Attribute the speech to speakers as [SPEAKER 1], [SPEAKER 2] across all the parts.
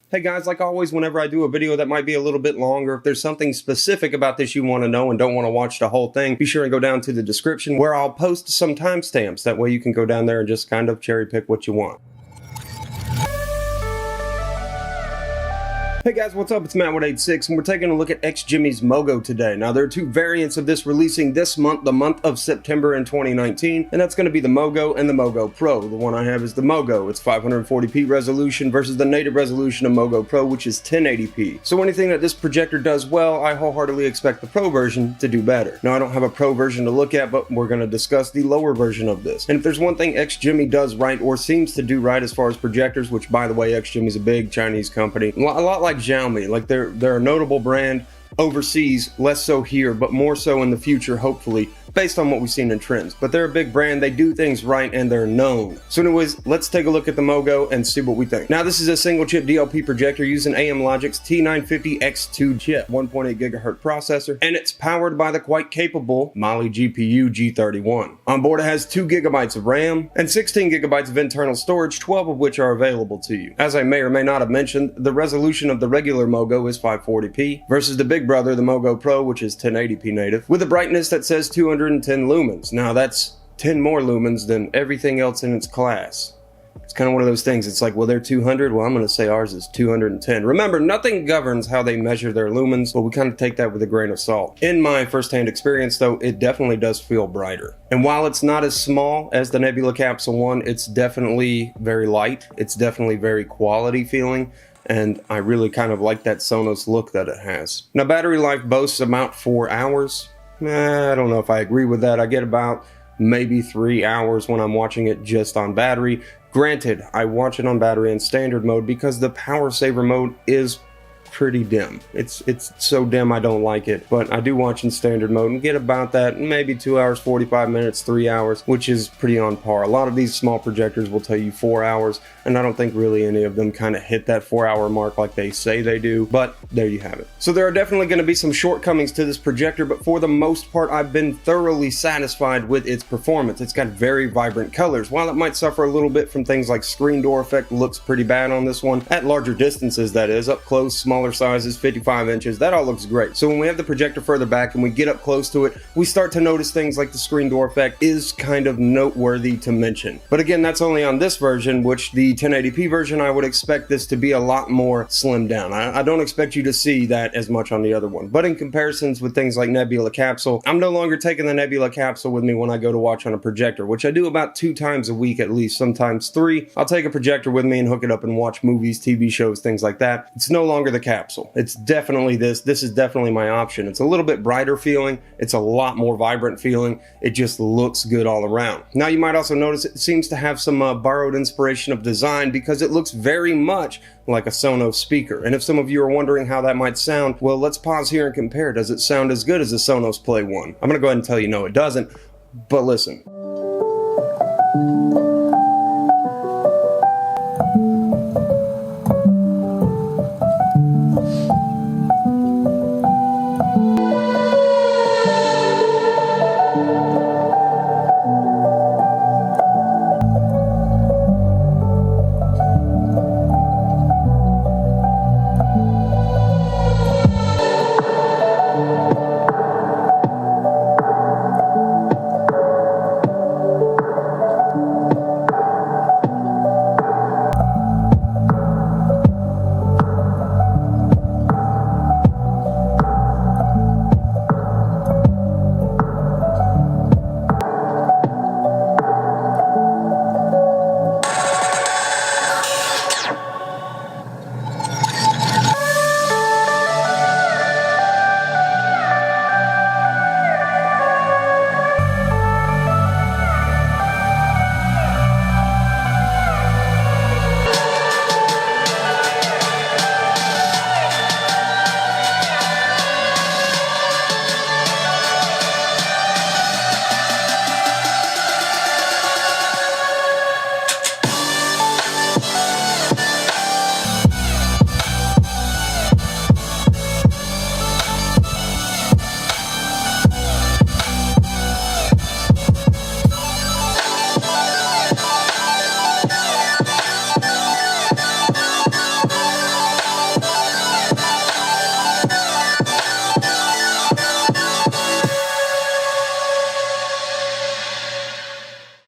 [SPEAKER 1] Hey guys, like always, whenever I do a video that might be a little bit longer, if there's something specific about this you want to know and don't want to watch the whole thing, be sure and go down to the description where I'll post some timestamps. That way you can go down there and just kind of cherry pick what you want. Hey guys, what's up? It's Matt186 and we're taking a look at XGIMI's MoGo today. Now there are two variants of this releasing this month, the month of September in 2019, and that's going to be the MoGo and the MoGo Pro. The one I have is the MoGo. It's 540p resolution versus the native resolution of MoGo Pro, which is 1080p. So anything that this projector does well, I wholeheartedly expect the Pro version to do better. Now I don't have a Pro version to look at, but we're going to discuss the lower version of this. And if there's one thing XGIMI does right, or seems to do right as far as projectors, which by the way, XGIMI is a big Chinese company, a lot like Xiaomi, like they're a notable brand overseas, less so here, but more so in the future, hopefully, based on what we've seen in trends. But they're a big brand, they do things right, and they're known. So anyways, let's take a look at the MoGo and see what we think. Now this is a single chip DLP projector using AM Logic's T950X2 chip, 1.8 gigahertz processor, and it's powered by the quite capable Mali GPU G31. On board it has 2 gigabytes of RAM and 16 gigabytes of internal storage, 12 of which are available to you. As I may or may not have mentioned, the resolution of the regular MoGo is 540p versus the big brother, the MoGo Pro, which is 1080p native, with a brightness that says 210 lumens. Now that's 10 more lumens than everything else in its class. It's kind of one of those things. It's like, well, they're 200. Well, I'm going to say ours is 210. Remember, nothing governs how they measure their lumens, but we kind of take that with a grain of salt. In my firsthand experience, though, it definitely does feel brighter. And while it's not as small as the Nebula Capsule 1, it's definitely very light. It's definitely very quality feeling. And I really kind of like that Sonos look that it has. Now, battery life boasts about 4 hours. I don't know if I agree with that. I get about maybe 3 hours when I'm watching it just on battery. Granted, I watch it on battery in standard mode because the power saver mode is pretty dim. It's so dim I don't like it, but I do watch in standard mode and get about that, maybe 2 hours, 45 minutes, 3 hours, which is pretty on par. A lot of these small projectors will tell you 4 hours, and I don't think really any of them kind of hit that 4-hour mark like they say they do, but there you have it. So there are definitely going to be some shortcomings to this projector, but for the most part, I've been thoroughly satisfied with its performance. It's got very vibrant colors. While it might suffer a little bit from things like screen door effect, looks pretty bad on this one, at larger distances that is, up close, smaller sizes, 55 inches, that all looks great. So when we have the projector further back and we get up close to it, we start to notice things like the screen door effect is kind of noteworthy to mention. But again, that's only on this version, which the 1080p version, I would expect this to be a lot more slimmed down. I don't expect you to see that as much on the other one. But in comparisons with things like Nebula Capsule, I'm no longer taking the Nebula Capsule with me when I go to watch on a projector, which I do about 2 times a week at least, sometimes 3. I'll take a projector with me and hook it up and watch movies, TV shows, things like that. It's no longer the Capsule. It's definitely this. This is definitely my option. It's a little bit brighter feeling. It's a lot more vibrant feeling. It just looks good all around. Now you might also notice it seems to have some borrowed inspiration of design because it looks very much like a Sonos speaker. And if some of you are wondering how that might sound, well, let's pause here and compare. Does it sound as good as the Sonos Play 1? I'm gonna go ahead and tell you no, it doesn't, but listen.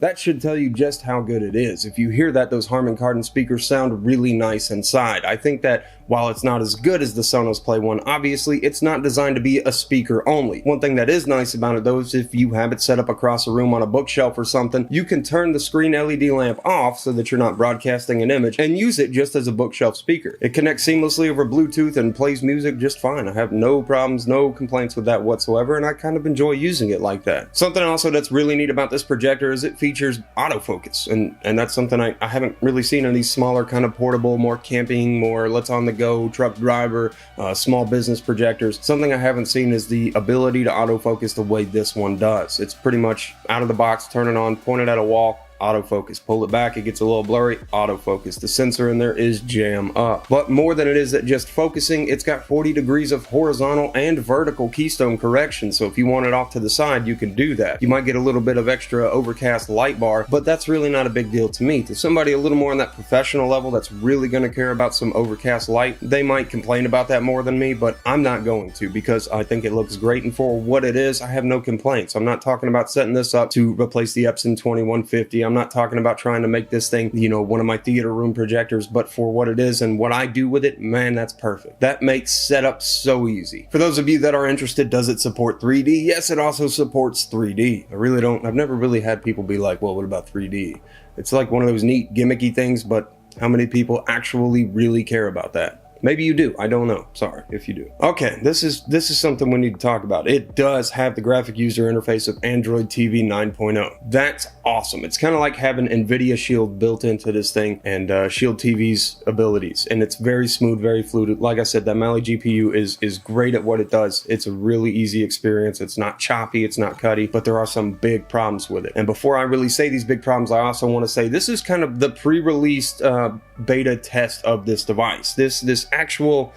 [SPEAKER 1] that should tell you just how good it is. If you hear that, those Harman Kardon speakers sound really nice inside. I think that while it's not as good as the Sonos Play 1, obviously it's not designed to be a speaker only. One thing that is nice about it though is if you have it set up across a room on a bookshelf or something, you can turn the screen LED lamp off so that you're not broadcasting an image and use it just as a bookshelf speaker. It connects seamlessly over Bluetooth and plays music just fine. I have no problems, no complaints with that whatsoever, and I kind of enjoy using it like that. Something also that's really neat about this projector is it features autofocus, and that's something I haven't really seen in these smaller kind of portable, more camping, more let's on the go truck driver, small business projectors. Something I haven't seen is the ability to autofocus the way this one does. It's pretty much out of the box, turn it on, point it at a wall, autofocus. Pull it back, it gets a little blurry, autofocus. The sensor in there is jam up. But more than it is at just focusing, it's got 40 degrees of horizontal and vertical keystone correction, so if you want it off to the side, you can do that. You might get a little bit of extra Overcast light bar, but that's really not a big deal to me. To somebody a little more on that professional level that's really going to care about some Overcast light, they might complain about that more than me, but I'm not going to, because I think it looks great, and for what it is, I have no complaints. I'm not talking about setting this up to replace the Epson 2150. I'm not talking about trying to make this thing, you know, one of my theater room projectors, but for what it is and what I do with it, man, that's perfect. That makes setup so easy. For those of you that are interested, does it support 3D? Yes, it also supports 3D. I've never really had people be like, well, what about 3D? It's like one of those neat gimmicky things, but how many people actually really care about that? Maybe you do. I don't know. Sorry if you do. Okay, this is something we need to talk about. It does have the graphic user interface of Android TV 9.0. That's awesome. It's kind of like having NVIDIA Shield built into this thing and Shield TV's abilities. And it's very smooth, very fluid. Like I said, that Mali GPU is great at what it does. It's a really easy experience. It's not choppy, it's not cutty, but there are some big problems with it. And before I really say these big problems, I also want to say this is kind of the pre-released beta test of this device. This actual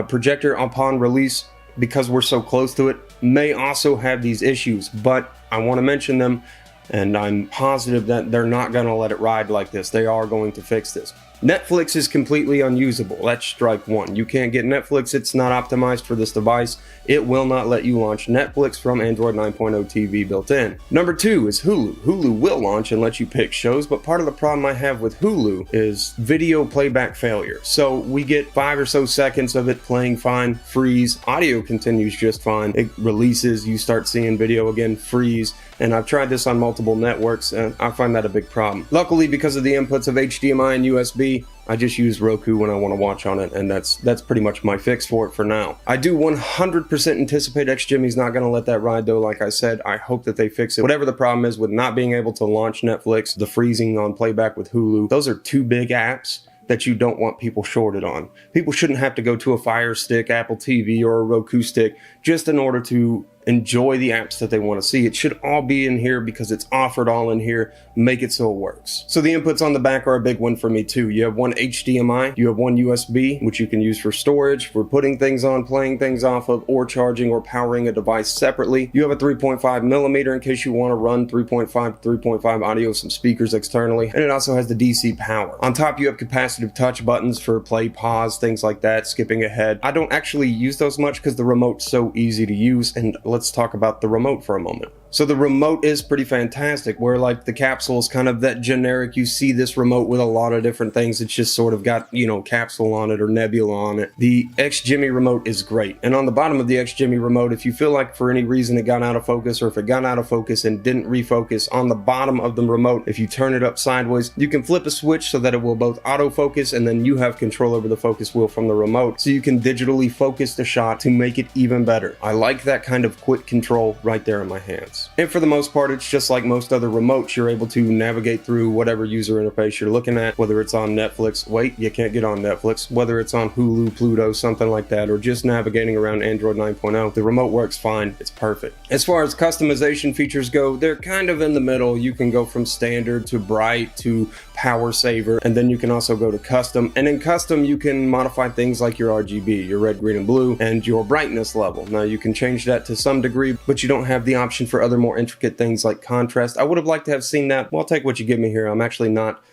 [SPEAKER 1] projector upon release, because we're so close to it, may also have these issues, but I want to mention them, and I'm positive that they're not going to let it ride like this. They are going to fix this. Netflix is completely unusable. That's strike one. You can't get Netflix. It's not optimized for this device. It will not let you launch Netflix from Android 9.0 TV built in. Number two is Hulu. Hulu will launch and let you pick shows, but part of the problem I have with Hulu is video playback failure. So we get 5 or so seconds of it playing fine, freeze. Audio continues just fine. It releases, you start seeing video again, freeze. And I've tried this on multiple networks, and I find that a big problem. Luckily, because of the inputs of HDMI and USB, I just use Roku when I want to watch on it, and that's pretty much my fix for it for now. I do 100% anticipate XGIMI's not going to let that ride, though. Like I said, I hope that they fix it. Whatever the problem is with not being able to launch Netflix, the freezing on playback with Hulu, those are two big apps that you don't want people shorted on. People shouldn't have to go to a Fire Stick, Apple TV, or a Roku stick just in order to enjoy the apps that they want to see. It should all be in here because it's offered all in here. Make it so it works. So the inputs on the back are a big one for me too. You have one HDMI, you have one USB, which you can use for storage, for putting things on, playing things off of, or charging or powering a device separately. You have a 3.5 millimeter in case you want to run 3.5 to 3.5 audio, some speakers externally, and it also has the DC power. On top, you have capacitive touch buttons for play, pause, things like that, skipping ahead. I don't actually use those much because the remote's so easy to use, and let's talk about the remote for a moment. So the remote is pretty fantastic, where like the Capsule is kind of that generic, you see this remote with a lot of different things. It's just sort of got, you know, Capsule on it or Nebula on it. The XGIMI remote is great. And on the bottom of the XGIMI remote, if you feel like for any reason it got out of focus, or if it got out of focus and didn't refocus, on the bottom of the remote, if you turn it up sideways, you can flip a switch so that it will both autofocus, and then you have control over the focus wheel from the remote, so you can digitally focus the shot to make it even better. I like that kind of quick control right there in my hands. And for the most part, it's just like most other remotes. You're able to navigate through whatever user interface you're looking at, whether it's on Netflix. Wait, you can't get on Netflix. Whether it's on Hulu, Pluto, something like that, or just navigating around Android 9.0, the remote works fine. It's perfect. As far as customization features go, they're kind of in the middle. You can go from standard to bright to power saver, and then you can also go to custom. And in custom, you can modify things like your RGB, your red, green, and blue, and your brightness level. Now, you can change that to some degree, but you don't have the option for other more intricate things like contrast. I would have liked to have seen that. Well, I'll take what you give me here. I'm actually not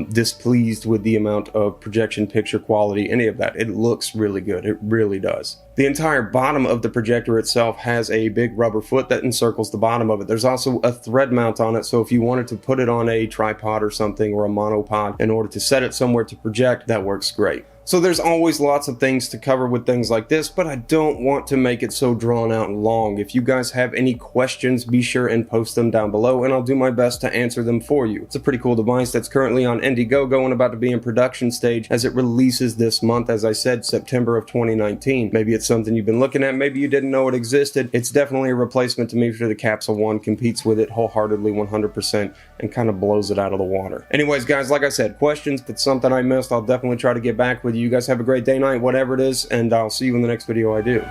[SPEAKER 1] displeased with the amount of projection picture quality, any of that. It looks really good. It really does. The entire bottom of the projector itself has a big rubber foot that encircles the bottom of it. There's also a thread mount on it, so if you wanted to put it on a tripod or something, or a monopod, in order to set it somewhere to project, that works great. So there's always lots of things to cover with things like this, but I don't want to make it so drawn out and long. If you guys have any questions, be sure and post them down below, and I'll do my best to answer them for you. It's a pretty cool device that's currently on Indiegogo and about to be in production stage as it releases this month, as I said, September of 2019. Maybe it's something you've been looking at, maybe you didn't know it existed. It's definitely a replacement to me for the Capsule 1, competes with it wholeheartedly 100%, and kind of blows it out of the water. Anyways, guys, like I said, questions, if it's something I missed, I'll definitely try to get back with you. You guys have a great day, night, whatever it is, and I'll see you in the next video I do.